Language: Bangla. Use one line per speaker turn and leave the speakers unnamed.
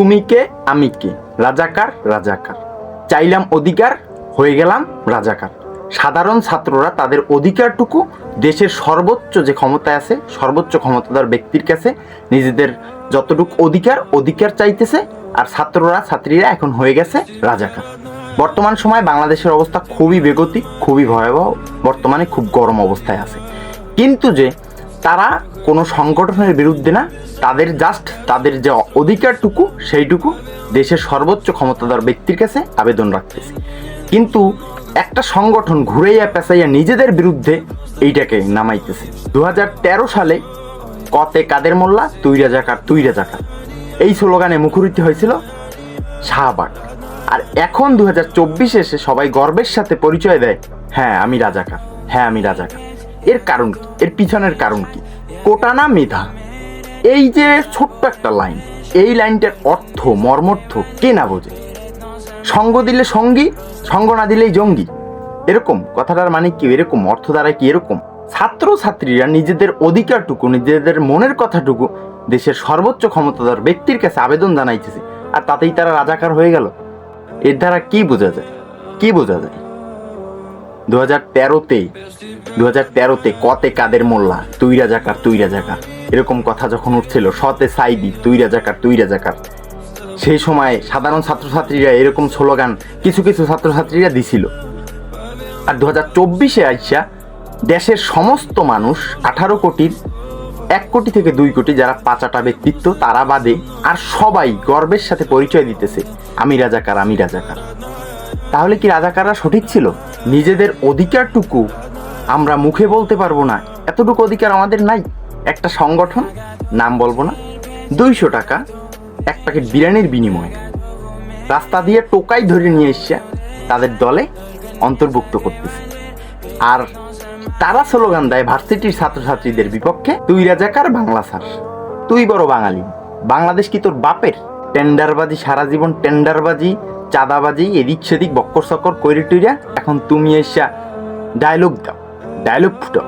তুমি কে আমি কে, রাজাকার রাজাকার, চাইলাম অধিকার হয়ে গেলাম রাজাকার। সাধারণ ছাত্ররা তাদের অধিকারটুকু দেশের সর্বোচ্চ যে ক্ষমতায় আছে, সর্বোচ্চ ক্ষমতাধর ব্যক্তির কাছে নিজেদের যতটুকু অধিকার চাইতেছে, আর ছাত্রীরা এখন হয়ে গেছে রাজাকার। বর্তমান সময় বাংলাদেশের অবস্থা খুবই বেগতিক, খুবই ভয়াবহ, বর্তমানে খুব গরম অবস্থায় আছে। কিন্তু যে তারা কোনো সংগঠনের বিরুদ্ধে না, তাদের যে অধিকারটুকু সেইটুকু দেশের সর্বোচ্চ ক্ষমতাধর ব্যক্তির কাছে আবেদন রাখতেছে। কিন্তু একটা সংগঠন ঘুরাইয়া পেঁচাইয়া নিজেদের বিরুদ্ধে এইটাকে নামাইতেছে। 2013 সালে কতে কাদের মোল্লা, তুই রাজাকার তুই রাজাকার, এই স্লোগানে মুখরিত হয়েছিল শাহবাগ। আর এখন 2024 এসে সবাই গর্বের সাথে পরিচয় দেয়, হ্যাঁ আমি রাজাকার, হ্যাঁ আমি রাজাকার। এর কারণ কি? এর পিছনের কারণ কি? কোটা না মেধা, এই যে ছোট্ট একটা লাইন, এই লাইনটার অর্থ মর্মর্থ কে না বোঝে? সঙ্গ দিলে সঙ্গী, সঙ্গ না দিলেই জঙ্গি, এরকম কথাটার মানে কি? এরকম অর্থ দ্বারা কি এরকম? ছাত্রীরা নিজেদের অধিকারটুকু, নিজেদের মনের কথাটুকু দেশের সর্বোচ্চ ক্ষমতাধর ব্যক্তির কাছে আবেদন জানাইতেছে, আর তাতেই তারা রাজাকার হয়ে গেল। এর দ্বারা কি বোঝা যায়? কি বোঝা যায়? 2013-তে কতে কাদের মোল্লা, তুই রাজাকার তুই রাজাকার, এরকম কথা যখন উঠছিল, সতে সাইদি, তুই রাজাকার তুই রাজাকার, সেই সময় সাধারণ ছাত্রছাত্রীরা এরকম স্লোগান কিছু ছাত্রছাত্রীরা দিছিল। আর 2024-এ আইসা দেশের সমস্ত মানুষ, 18 কোটির 1 কোটি থেকে 2 কোটি যারা পাঁচাটা ব্যক্তিত্ব তারা বাদে আর সবাই গর্বের সাথে পরিচয় দিতেছে, আমি রাজাকার আমি রাজাকার। তাহলে কি রাজাকাররা সঠিক ছিল? নিজেদের অধিকারটুকু আমরা মুখে বলতে পারবো না, এতটুকু অধিকার আমাদের নাই? একটা সংগঠন, নাম বলবো না, 200 টাকা এক প্যাকেট বিরিয়ানির বিনিময়ে রাস্তা দিয়ে টোকাই ধরে নিয়ে এসে তাদের দলে অন্তর্ভুক্ত করতেছে। আর তারা স্লোগান দেয় ভার্সিটির ছাত্রছাত্রীদের বিপক্ষে, তুই রাজাকার বাংলা ছাড়, তুই বড় বাঙালি, বাংলাদেশ কি তোর বাপের? টেন্ডারবাজি, সারা জীবন টেন্ডারবাজি, চাঁদাবাজি, এদিক সেদিক বক্কর সকর কইরে টুইরা এখন তুমি এসা ডায়লগ দাও, ডায়লগ ফুটাও।